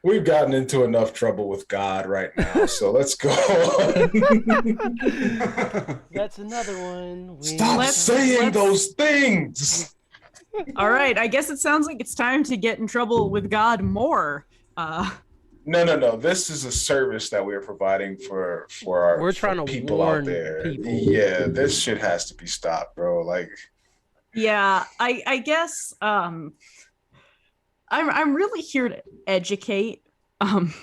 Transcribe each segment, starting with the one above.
We've gotten into enough trouble with God right now, so let's go on. That's another one. Stop saying those things. All right, I guess it sounds like it's time to get in trouble with God more. No. This is a service that we're providing for our We're trying to people warn out there. people. Yeah, this shit has to be stopped, bro. Like, yeah, I guess I'm really here to educate. I'm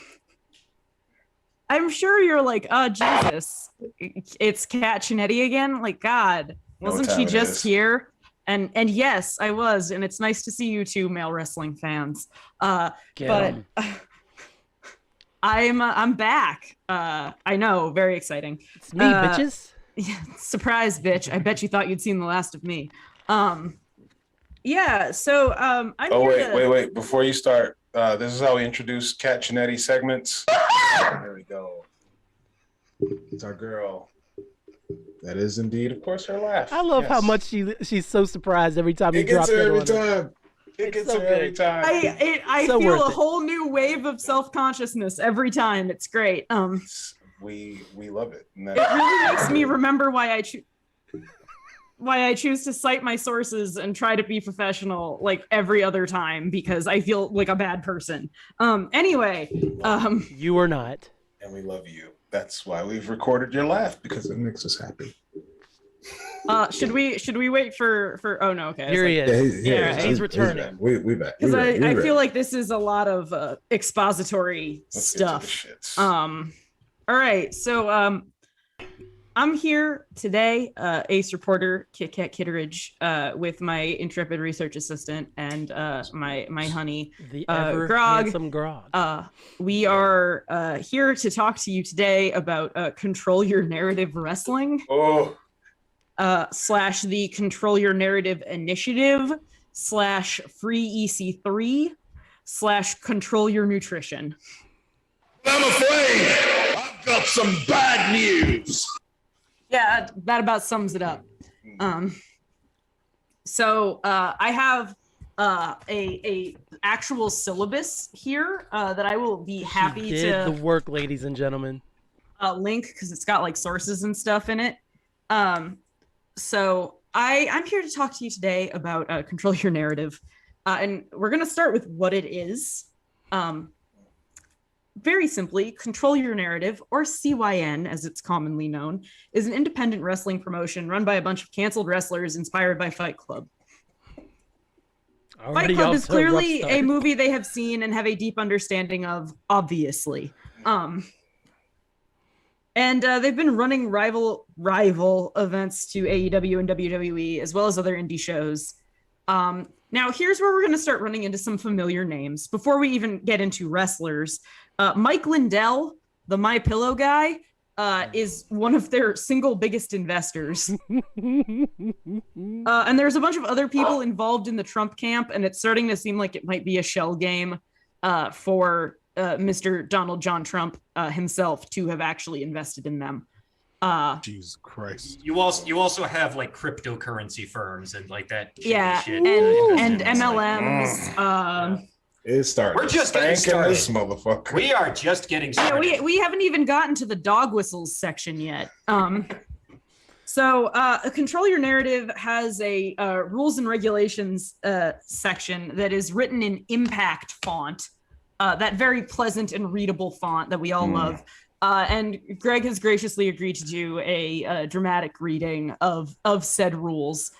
sure you're like, oh Jesus, it's Kat Chinetti again. Like, God, wasn't she just here? And yes, I was, and it's nice to see you two male wrestling fans. But I'm back. I know, very exciting. It's me, bitches. Yeah, surprise, bitch. I bet you thought you'd seen the last of me. Yeah, so I'm wait. Before you start, this is how we introduce Kat Chinetti segments. There we go. It's our girl. That is indeed, of course, her laugh. I love how much she's so surprised every time you drop it on her. It gets her every time. I So feel a worth it. whole new wave of self-consciousness every time. It's great. We love it. It really makes me remember why I choose to cite my sources and try to be professional like every other time because I feel like a bad person. Anyway, you are not. And we love you. That's why we've recorded your laugh, because it makes us happy. Should we wait for oh no, okay. Here he is. Yeah, he's returning. We back. Because I feel like this is a lot of expository stuff. All right, so I'm here today, ace reporter Kit Kat Kitteridge, with my intrepid research assistant and my honey, the ever Grog. handsome Grog. We are here to talk to you today about Control Your Narrative Wrestling. Oh. / the Control Your Narrative Initiative / Free EC3 / Control Your Nutrition. I'm afraid I've got some bad news. Yeah, that about sums it up. So I have a actual syllabus here that I will be happy to the work, ladies and gentlemen. Link because it's got like sources and stuff in it. So I'm here to talk to you today about Control Your Narrative, and we're gonna start with what it is. Very simply, Control Your Narrative, or CYN as it's commonly known, is an independent wrestling promotion run by a bunch of canceled wrestlers inspired by Fight Club. Fight Club is clearly a movie they have seen and have a deep understanding of, obviously. And they've been running rival events to AEW and WWE, as well as other indie shows. Now, here's where we're going to start running into some familiar names. Before we even get into wrestlers, Mike Lindell, the MyPillow guy, is one of their single biggest investors. And there's a bunch of other people involved in the Trump camp, and it's starting to seem like it might be a shell game for Mr. Donald John Trump himself to have actually invested in them. Jesus Christ! You also have like cryptocurrency firms and like that. Yeah, shit and MLMs. It's starting. We're just getting started. This motherfucker. We are just getting started. Yeah, we haven't even gotten to the dog whistles section yet. So Control Your Narrative has a rules and regulations section that is written in impact font, that very pleasant and readable font that we all love. And Greg has graciously agreed to do a dramatic reading of said rules.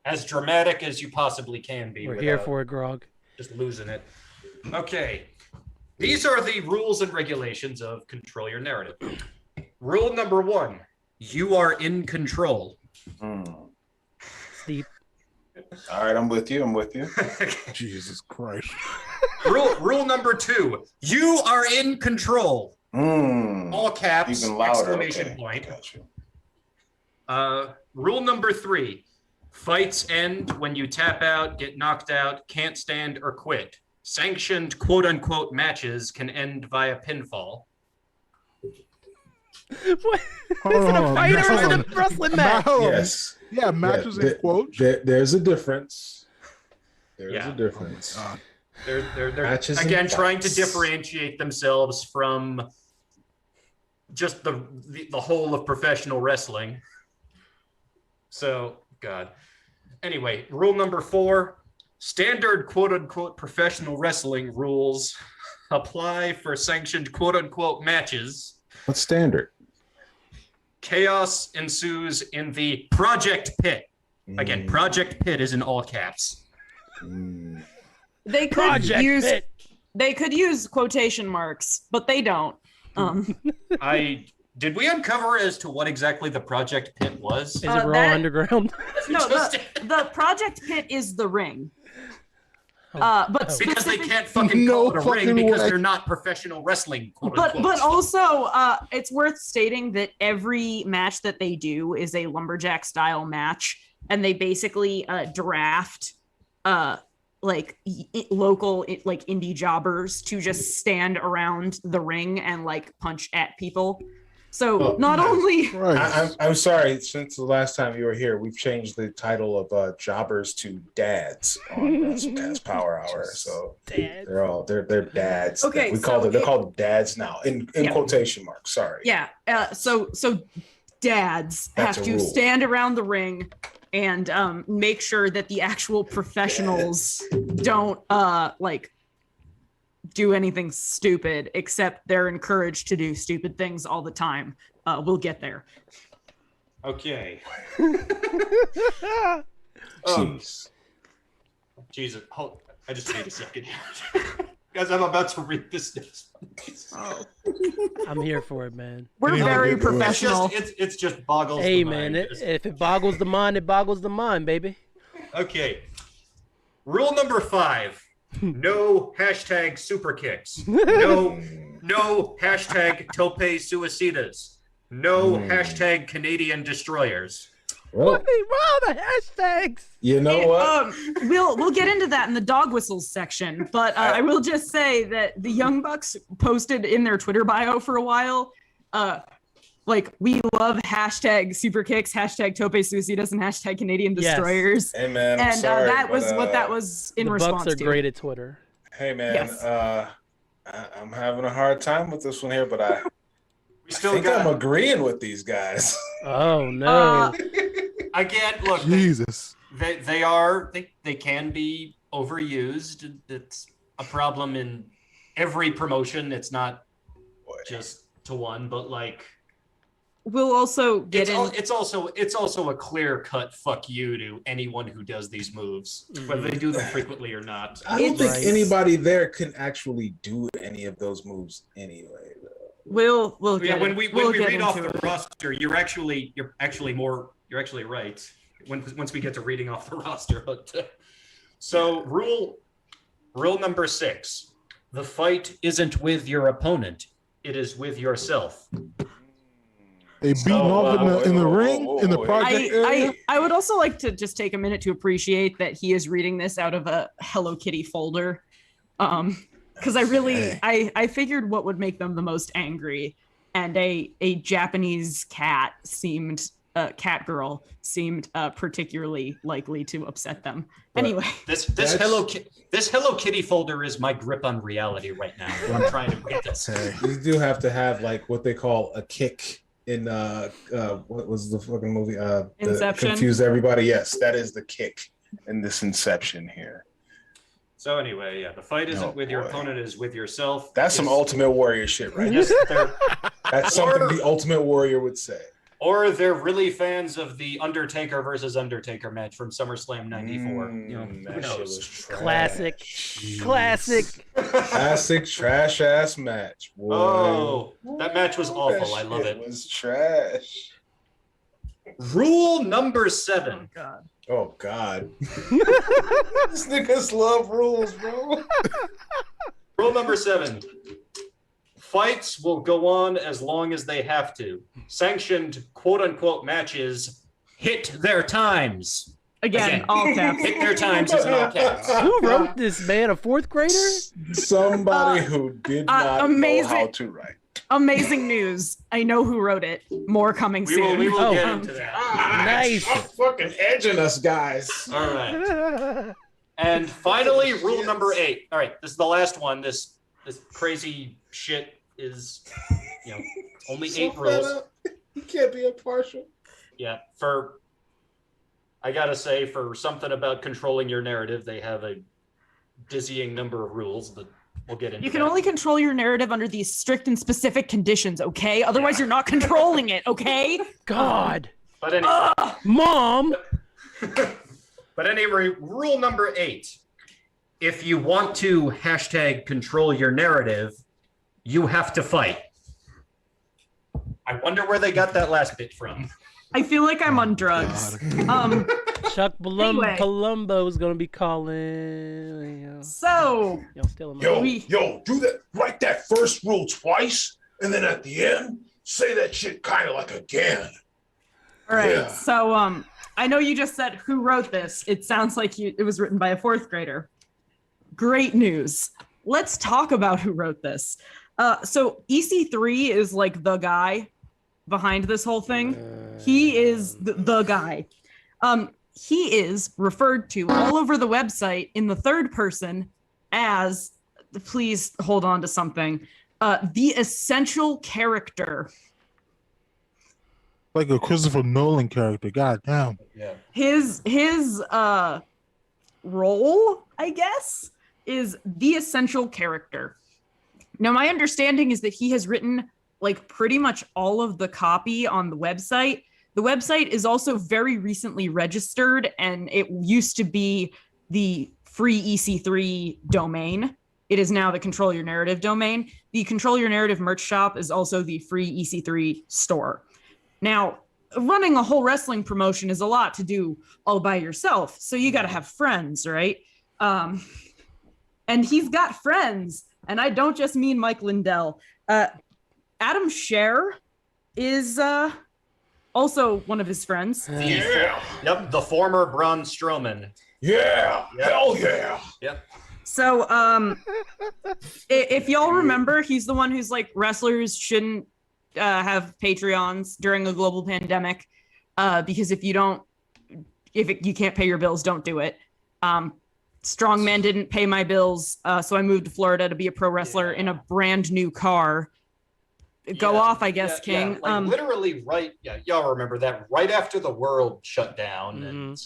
As dramatic as you possibly can be. We're here for it, Grog. Just losing it. Okay. These are the rules and regulations of Control Your Narrative. Rule number 1. You are in control. Steve. All right, I'm with you. Jesus Christ. Rule number 2. You are in control. All caps, even louder. exclamation point. Gotcha. Rule number 3. Fights end when you tap out, get knocked out, can't stand, or quit. Sanctioned quote-unquote matches can end via pinfall. What? Is it a fight or is it a wrestling match? Yes. Yeah, matches in quotes. There's a difference. There's a difference. They're Matches and again trying to fights. differentiate themselves from just the whole of professional wrestling. So, God. Anyway, rule number 4, standard quote-unquote professional wrestling rules apply for sanctioned quote-unquote matches. What's standard? Chaos ensues in the Project Pit. Again, Project Pit is in all caps. They could Project use Pit. they could use quotation marks, but they don't. Did we uncover as to what exactly the Project Pit was? Is it Raw Underground? No, the Project Pit is the ring. But Because they specific- can't fucking No call it a ring fucking because way. they're not professional wrestling. Quote but unquote. also it's worth stating that every match that they do is a lumberjack style match, and they basically draft local indie jobbers to just stand around the ring and like punch at people. So not only I'm sorry. Since the last time you were here, we've changed the title of jobbers to dads on Rasslecast Power Hour. So Dad. they're dads. Okay, They're called dads now in quotation marks. Sorry. yeah, so dads That's have a to rule. stand around the ring and make sure that the actual professionals don't do anything stupid, except they're encouraged to do stupid things all the time. We'll get there. Okay. Jeez. Jesus. Hold. I just need a second. Guys, I'm about to read this next one. I'm here for it, man. We're Anything very to do with it. professional. It's just boggles Hey, the man, mind. if it boggles the mind, it boggles the mind, baby. Okay. Rule number 5. No hashtag super kicks. No hashtag tope suicidas. No hashtag Canadian destroyers. Well, Wait, wow, the hashtags. you know what? We'll get into that in the dog whistles section, but I will just say that the Young Bucks posted in their Twitter bio for a while, we love hashtag super kicks, hashtag tope suicidas, and hashtag Canadian Yes. destroyers. Hey man, I'm And sorry, that was but, what that was in The response Bucks are to. great at Twitter. Hey man, Yes. I'm having a hard time with this one here, but I We still think got I'm agreeing with these guys. Oh no. again. Look, Jesus. they can be overused. It's a problem in every promotion. It's not just to one, but We'll also get in. it's also a clear cut fuck you to anyone who does these moves, whether they do them frequently or not. I don't think Right. anybody there can actually do any of those moves anyway. Though. We'll Yeah, get when in- we we'll get read off into the it. roster, you're actually right. Once we get to reading off the roster, but so rule number 6: the fight isn't with your opponent; it is with yourself. They beating off in the ring in the project area. I would also like to just take a minute to appreciate that he is reading this out of a Hello Kitty folder. Because I figured what would make them the most angry, and a Japanese cat girl seemed particularly likely to upset them. But Anyway, This Hello Kitty folder is my grip on reality right now. I'm trying to read this. You do have to have what they call a kick in what was the fucking movie? Inception. Confuse everybody. Yes, that is the kick in this Inception here. So anyway, yeah, the fight isn't Oh, with your boy. opponent; it is with yourself. That's some Yes. Ultimate Warrior shit, right? Yes, they're, That's something the Ultimate Warrior would say. or they're really fans of the Undertaker versus Undertaker match from SummerSlam '94. Who That shit knows? was trash. Classic. Jeez. Classic trash ass match. Boy. Oh, that match was That awful. I love shit it. was trash. Rule number 7. God. Oh God. These niggas love rules, bro. Rule number 7. Fights will go on as long as they have to. Sanctioned quote-unquote matches hit their times. Again, all caps. Hit their times is in all caps. Who wrote this, man? A fourth grader? Somebody who did not amazing. know how to write. Amazing news. I know who wrote it. More coming soon. We will Oh. get into that. Nice. Stop fucking edging us, guys. All right. And finally, rule number 8. All right, this is the last one. This crazy shit is, only 8 rules. You can't be impartial. Yeah, I gotta say, for something about controlling your narrative, they have a dizzying number of rules, but we'll get into You can that. only control your narrative under these strict and specific conditions, okay? Otherwise, you're not controlling it, okay? God. But anyway, Mom. but anyway, rule number 8. If you want to #control your narrative, you have to fight. I wonder where they got that last bit from. I feel like I'm on drugs. Chuck Anyway. Palumbo is gonna be calling. So, Y'all still in my Yo, do that. Write that first rule twice, and then at the end, say that shit kind of like again. all right. Yeah. So, I know you just said who wrote this. It sounds like it was written by a 4th grader. Great news. Let's talk about who wrote this. So EC3 is like the guy behind this whole thing. He is the guy. He is referred to all over the website in the 3rd person as, please hold on to something, the essential character. Like a Christopher Nolan character. God damn. Yeah. His role, I guess, is the essential character. Now, my understanding is that he has written like pretty much all of the copy on the website. The website is also very recently registered, and it used to be the free EC3 domain. It is now the Control Your Narrative domain. The Control Your Narrative merch shop is also the free EC3 store. Now, running a whole wrestling promotion is a lot to do all by yourself, so you got to have friends, right? And he's got friends, and I don't just mean Mike Lindell. Adam Scher is also one of his friends. Yeah. Yep, the former Braun Strowman. Yeah. Yep. Hell yeah. Yep. So, if y'all remember, he's the one who's like, wrestlers shouldn't have Patreons during a global pandemic, because if you can't pay your bills, don't do it. Strongman didn't pay my bills, so I moved to Florida to be a pro wrestler in a brand new car. Go off, I guess, King. Yeah, like literally y'all remember that right after the world shut down, and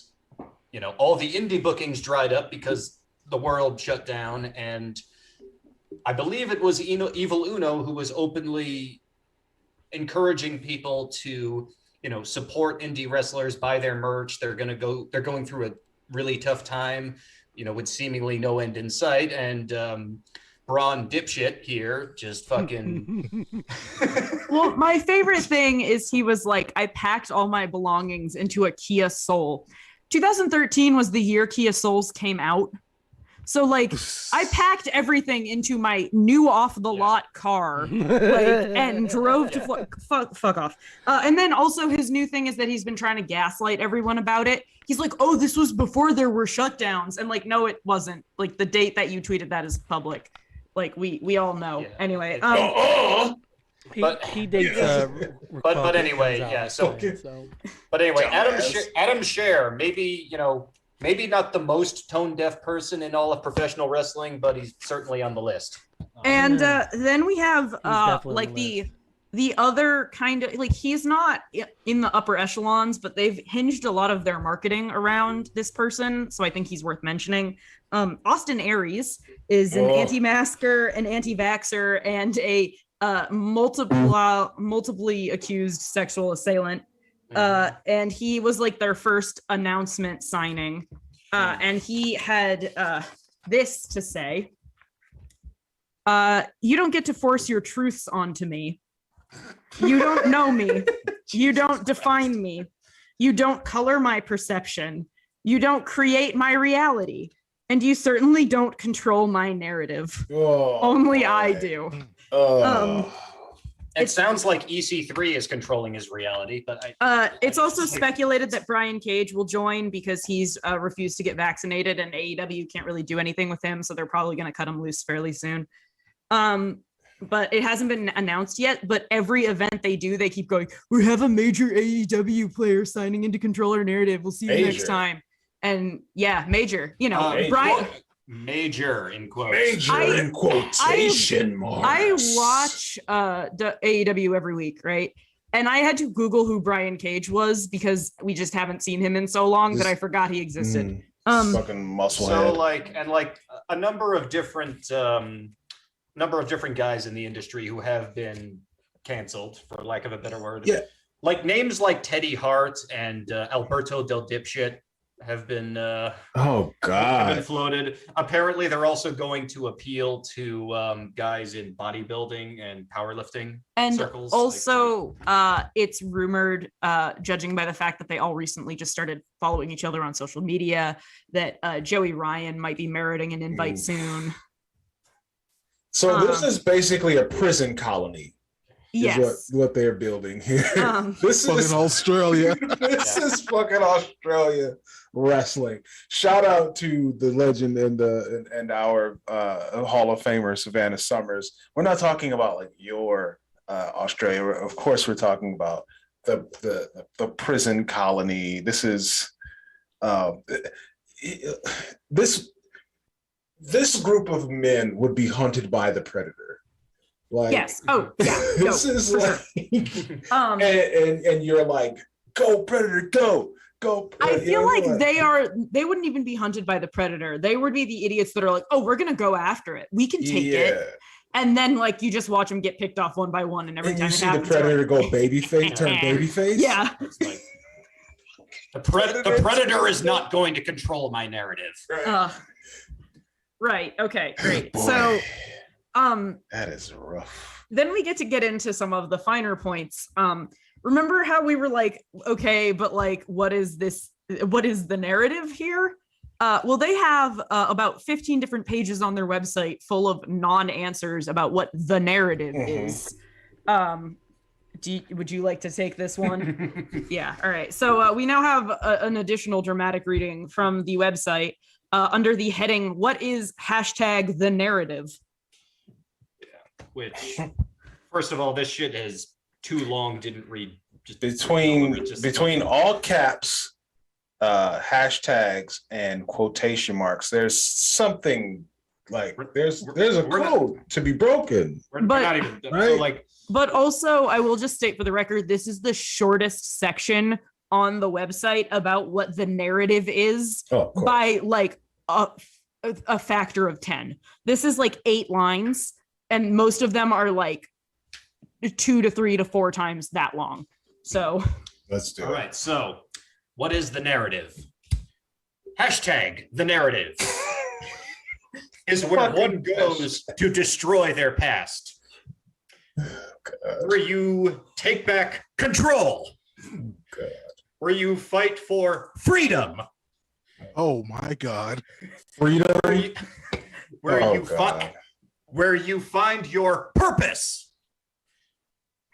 all the indie bookings dried up because the world shut down, and I believe it was Evil Uno who was openly encouraging people to support indie wrestlers, buy their merch. They're going through a really tough time, with seemingly no end in sight, and Braun dipshit here just fucking Well, my favorite thing is he was like, I packed all my belongings into a Kia Soul. 2013 was the year Kia Souls came out. So like I packed everything into my new off the lot car, and drove to fuck off. And then also his new thing is that he's been trying to gaslight everyone about it. He's like, oh, this was before there were shutdowns. And like, no, it wasn't. Like the date that you tweeted that is public. Like we all know. Yeah. Anyway, he dates. But anyway, yeah. But anyway, Adam Scher, maybe not the most tone deaf person in all of professional wrestling, but he's certainly on the list. And then we have like the the other kind of like, he's not in the upper echelons, but they've hinged a lot of their marketing around this person. So I think he's worth mentioning. Austin Aries is an anti-masker, an anti-vaxxer, and a multiply accused sexual assailant. And he was like their first announcement signing. And he had this to say, you don't get to force your truths onto me. You don't know me. You don't define me. You don't color my perception. You don't create my reality. And you certainly don't control my narrative. Only I do. It sounds like EC3 is controlling his reality, but it's also speculated that Brian Cage will join because he's refused to get vaccinated, and AEW can't really do anything with him, so they're probably going to cut him loose fairly soon. But it hasn't been announced yet, but every event they do, they keep going, we have a major AEW player signing into Controller Narrative. We'll see you next time. And yeah, major, Brian. Major in quotes. Major in quotation marks. I watch AEW every week, right? And I had to Google who Brian Cage was because we just haven't seen him in so long that I forgot he existed. Fucking muscle So head. a number of different guys in the industry who have been canceled, for lack of a better word. Yeah. Like names like Teddy Hart and Alberto Del Dipshit have been Oh have been God. floated. Apparently, they're also going to appeal to guys in bodybuilding and powerlifting And circles. also, it's rumored, judging by the fact that they all recently just started following each other on social media, that Joey Ryan might be meriting an invite soon. So this is basically a prison colony. Yes. Is what they're building here. This Fucking is Australia. This is fucking Australia wrestling. Shout out to the legend and our Hall of Famer Savannah Summers. We're not talking about like your Australia. Of course, we're talking about the prison colony. This is this group of men would be hunted by the predator. Like, Yes. Oh, yeah. this Go, is for like, sure. and you're like, go predator, go. I feel like they wouldn't even be hunted by the predator. They would be the idiots that are like, oh, we're gonna go after it. We can take it. And then like you just watch them get picked off one by one, and every And time you it see happens, the predator like, go babyface, turn babyface. yeah. It's like, the predator is not going to control my narrative. Right. Okay. Great. Boy, So, that is rough. then we get into some of the finer points. Remember how we were like, okay, but like, what is this? What is the narrative here? Well, they have about 15 different pages on their website full of non-answers about what the narrative is. Would you like to take this one? Yeah. All right. So we now have an additional dramatic reading from the website under the heading, "What is hashtag the narrative?" Which, first of all, this shit is too long. Didn't read. Just Between all caps, hashtags, and quotation marks, there's something like there's a code to be broken. We're But- not even Right? so like. But also, I will just state for the record, this is the shortest section on the website about what the narrative is Oh, of course. by like a factor of 10. This is like 8 lines, and most of them are like 2 to 3 to 4 times that long. So Let's do All it. right. So, what is the narrative? Hashtag the narrative is where one goes to destroy their past. Where you take back control. God. Where you fight for freedom. Oh my God. Freedom. Where you find your purpose.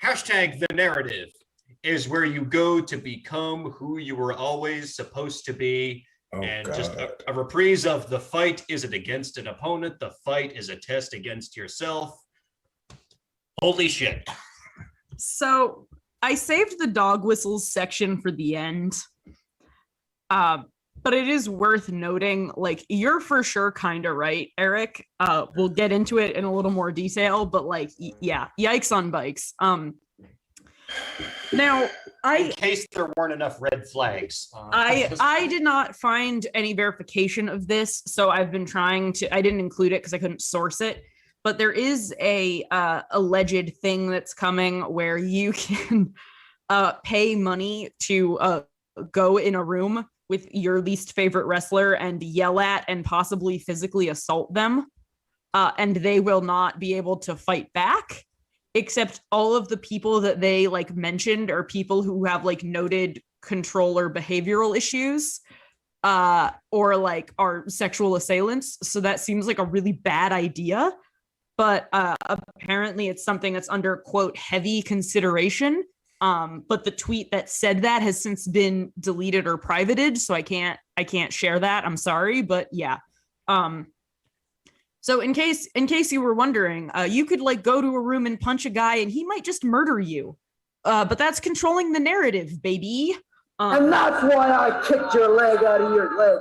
Hashtag the narrative is where you go to become who you were always supposed to be. Oh, And God. just a reprise of the fight isn't against an opponent. The fight is a test against yourself. Holy shit. So I saved the dog whistles section for the end. But it is worth noting, like, you're for sure kind of right, Eric. We'll get into it in a little more detail, but like, yeah, yikes on bikes. Now, In case there weren't enough red flags. I did not find any verification of this, so I've been trying to. I didn't include it because I couldn't source it. But there is a alleged thing that's coming where you can pay money to go in a room with your least favorite wrestler and yell at and possibly physically assault them, and they will not be able to fight back. Except all of the people that they like mentioned are people who have like noted controller behavioral issues, or like are sexual assailants. So that seems like a really bad idea. But apparently it's something that's under, quote, heavy consideration. But the tweet that said that has since been deleted or privated, so I can't share that. I'm sorry, but yeah. So in case you were wondering, you could like go to a room and punch a guy and he might just murder you. But that's controlling the narrative, baby. And that's why I kicked your leg out of your leg.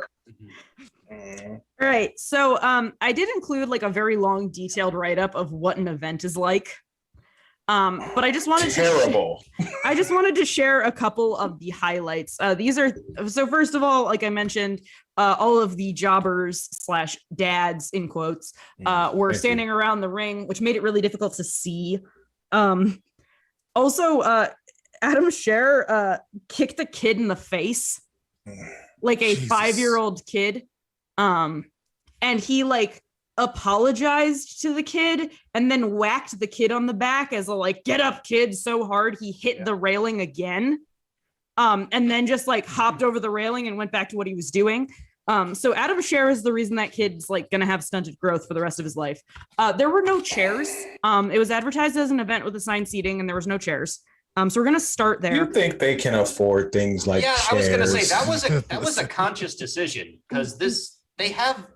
All right, so I did include like a very long, detailed write-up of what an event is like. But I just wanted I just wanted to share a couple of the highlights. These are so first of all, like I mentioned, all of the jobbers / dads in quotes were standing around the ring, which made it really difficult to see. Also, Adam Scher kicked a kid in the face, like a 5-year-old kid, and he like apologized to the kid and then whacked the kid on the back as a like, get up kid, so hard he hit the railing again, and then just like hopped over the railing and went back to what he was doing. So Adam Scher is the reason that kid's like gonna have stunted growth for the rest of his life. There were no chairs. It was advertised as an event with assigned seating and there was no chairs. So we're gonna start there. You think they can afford things like chairs? I was gonna say that was a conscious decision because they have.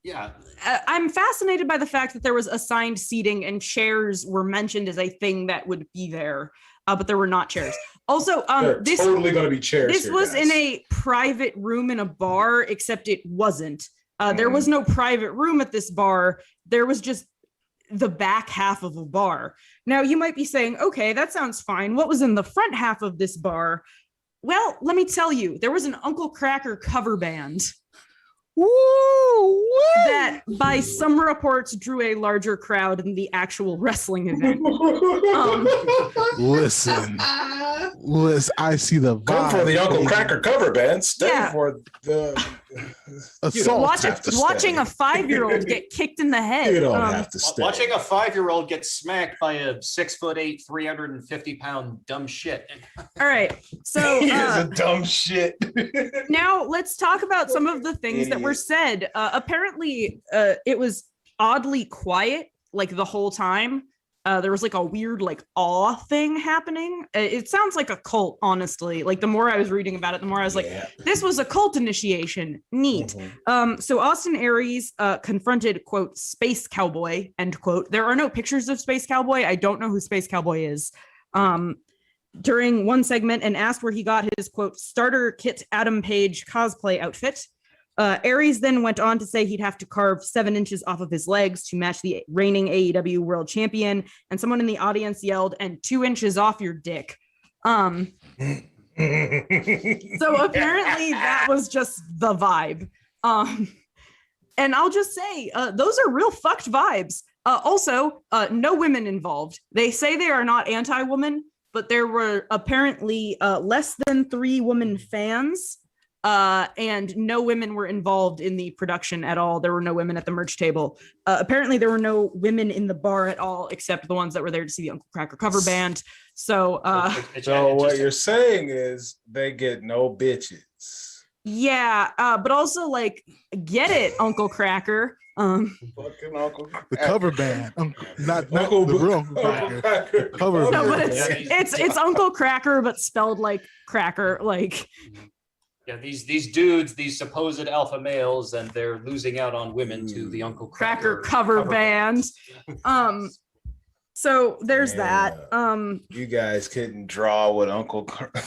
Yeah. I'm fascinated by the fact that there was assigned seating and chairs were mentioned as a thing that would be there, but there were not chairs. Also, this totally going to be chairs. This was in a private room in a bar, except it wasn't. There was no private room at this bar. There was just the back half of a bar. Now, you might be saying, okay, that sounds fine. What was in the front half of this bar? Well, let me tell you, there was an Uncle Kracker cover band. Woo! That by some reports drew a larger crowd than the actual wrestling event. Listen, I see the vibe. Come for the Uncle Kracker cover band. Stay for the assault. Watching a 5-year-old get kicked in the head. You don't have to stay. Watching a 5-year-old get smacked by a 6'8", 350-pound dumb shit. All right, so he is a dumb shit. Now let's talk about some of the things that were said. Apparently, it was oddly quiet, like the whole time. There was like a weird like awe thing happening. It sounds like a cult, honestly. Like the more I was reading about it, the more I was like, this was a cult initiation. Neat. So Austin Aries confronted, quote, Space Cowboy, end quote. There are no pictures of Space Cowboy. I don't know who Space Cowboy is. During one segment and asked where he got his, quote, starter kit Adam Page cosplay outfit. Aries then went on to say he'd have to carve 7 inches off of his legs to match the reigning AEW world champion. And someone in the audience yelled, and 2 inches off your dick. So apparently that was just the vibe. And I'll just say, those are real fucked vibes. Also, no women involved. They say they are not anti-woman, but there were apparently less than 3 women fans. And no women were involved in the production at all. There were no women at the merch table. Apparently there were no women in the bar at all, except the ones that were there to see the Uncle Kracker cover band. So, so what you're saying is they get no bitches. Yeah, but also like, get it, Uncle Kracker. Fucking Uncle Kracker. The cover band, not Uncle the real Uncle Kracker. Cover no, band. but it's Uncle Kracker, but spelled like cracker, like. Yeah, these dudes, these supposed alpha males, and they're losing out on women to the Uncle Kracker cover band. So there's that. You guys couldn't draw what Uncle Kracker.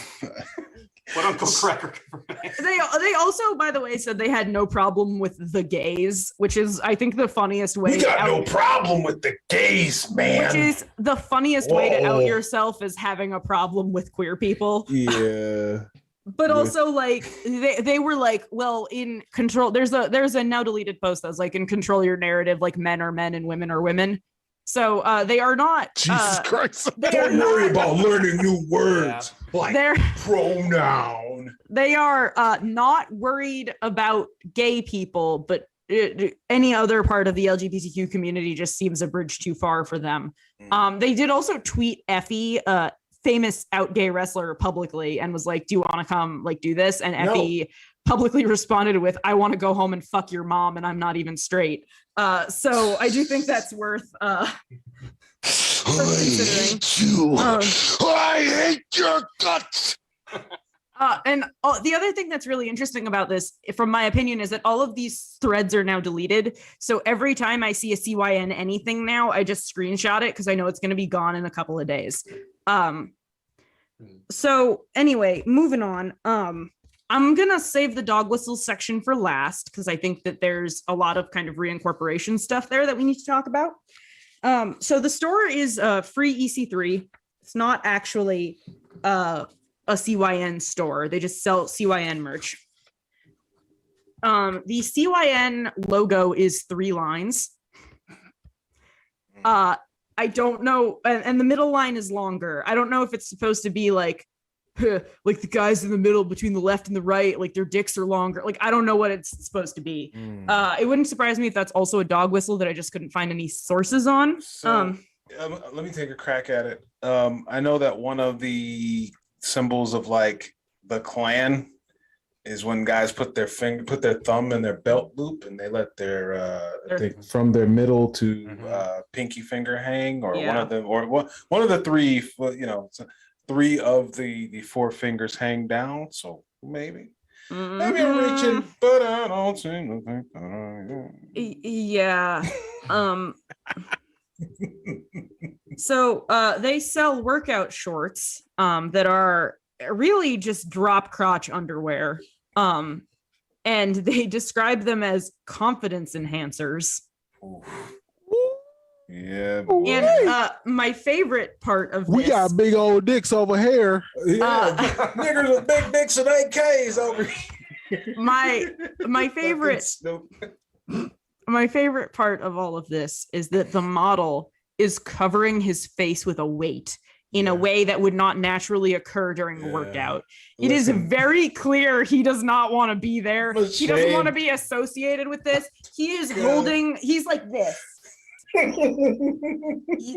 They also, by the way, said they had no problem with the gays, which is, I think, the funniest way. We got no problem with the gays, man. Which is the funniest way to out yourself is having a problem with queer people. Yeah. But also, like, they were like, well, in control, there's a now deleted post that's like, in control your narrative, like men are men and women are women. So they are not. Jesus Christ! Don't worry about learning new words like pronoun. They are not worried about gay people, but any other part of the LGBTQ community just seems a bridge too far for them. They did also tweet Effie, famous out gay wrestler, publicly, and was like, do you want to come like do this? And Effie publicly responded with, I want to go home and fuck your mom, and I'm not even straight. So I do think that's worth considering. I hate your guts. And the other thing that's really interesting about this, from my opinion, is that all of these threads are now deleted. So every time I see a CYN anything now, I just screenshot it because I know it's going to be gone in a couple of days. So anyway, moving on. I'm gonna save the dog whistles section for last because I think that there's a lot of kind of reincorporation stuff there that we need to talk about. So the store is free EC3. It's not actually a CYN store. They just sell CYN merch. The CYN logo is 3 lines. I don't know, and the middle line is longer. I don't know if it's supposed to be like the guys in the middle between the left and the right, like their dicks are longer. Like, I don't know what it's supposed to be. It wouldn't surprise me if that's also a dog whistle that I just couldn't find any sources on. So, let me take a crack at it. I know that one of the symbols of like the Klan is when guys put their thumb in their belt loop and they let from their middle to pinky finger hang, or one of them, or one of the 3, 3 of the 4 fingers hang down. So maybe I'm reaching, but I don't seem to think. Yeah. So they sell workout shorts that are really just drop crotch underwear. And they describe them as confidence enhancers. Yeah. And my favorite part of we this, got big old dicks over here. Yeah, niggers with big dicks and AKs over here. my favorite part of all of this is that the model is covering his face with a weight in a way that would not naturally occur during a workout. It is very clear he does not want to be there. He doesn't want to be associated with this. He is he's like this.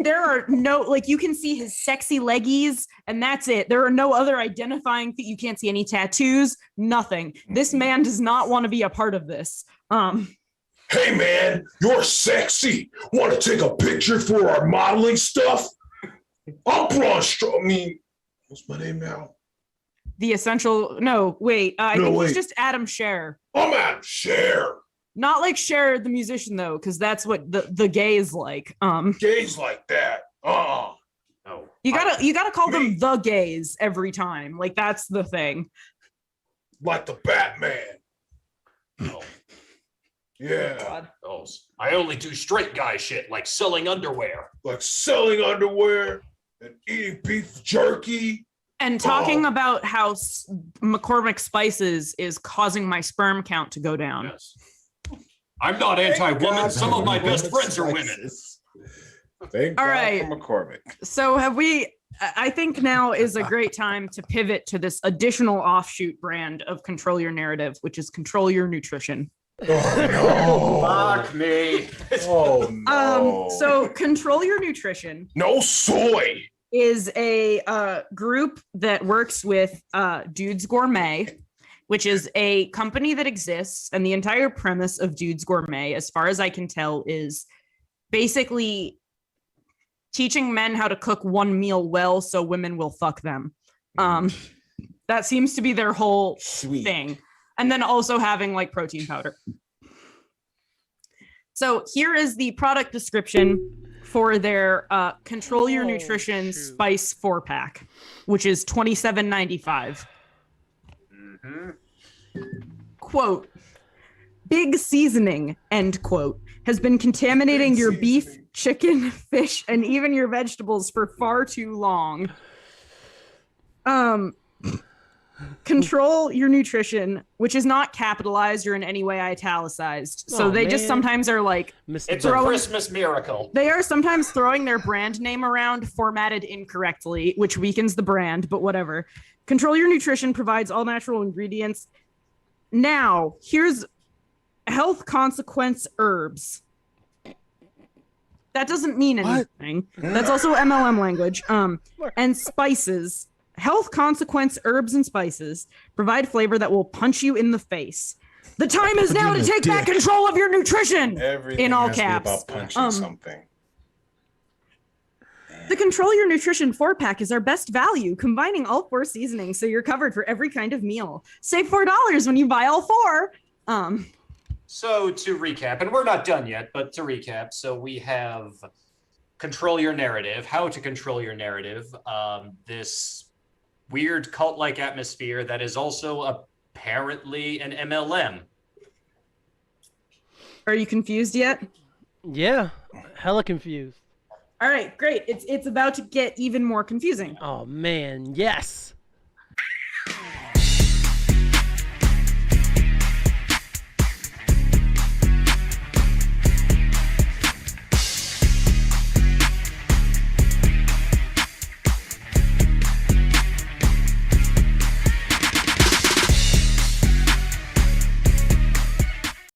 There are no, like, you can see his sexy leggies and that's it. There are no other identifying, you can't see any tattoos, nothing. This man does not want to be a part of this. Hey man, you're sexy. Want to take a picture for our modeling stuff? I'm Braun Strowman. I mean, what's my name now? The Essential. No, wait. I think he's just Adam Scher. I'm Adam Scher. Not like Cher the musician though, because that's what the gays like. Gays like that. Oh. You gotta call them the gays every time. Like, that's the thing. Like the Batman. Oh. Yeah. Oh, I only do straight guy shit, like selling underwear. Like selling underwear and eating beef jerky. And talking about how McCormick Spices is causing my sperm count to go down. Yes. I'm not anti-woman. Some of my best friends are women. Thank God for McCormick. So I think now is a great time to pivot to this additional offshoot brand of Control Your Narrative, which is Control Your Nutrition. Oh, no. Fuck me. Oh, no. So Control Your Nutrition. No soy. Is a group that works with Dudes Gourmet, which is a company that exists. And the entire premise of Dudes Gourmet, as far as I can tell, is basically teaching men how to cook one meal well so women will fuck them. That seems to be their whole thing. And then also having like protein powder. So here is the product description for their Control Your Nutrition Spice 4-pack, which is $27.95. Quote, big seasoning, end quote, has been contaminating your beef, chicken, fish, and even your vegetables for far too long. Control Your Nutrition, which is not capitalized or in any way italicized. So they just sometimes are like, it's a Christmas miracle. They are sometimes throwing their brand name around formatted incorrectly, which weakens the brand, but whatever. Control Your Nutrition provides all natural ingredients. Now, here's health consequence herbs. That doesn't mean anything. That's also MLM language. And spices. Health consequence herbs and spices provide flavor that will punch you in the face. The time is now to take back control of your nutrition. Everything in all has to be caps. about punching something. The Control Your Nutrition 4-pack is our best value, combining all 4 seasonings so you're covered for every kind of meal. Save $4 when you buy all 4. So to recap, and we're not done yet, but to recap, so we have Control Your Narrative, how to control your narrative. This weird cult-like atmosphere that is also apparently an MLM. Are you confused yet? Yeah, hella confused. All right, great. It's about to get even more confusing. Oh man, yes.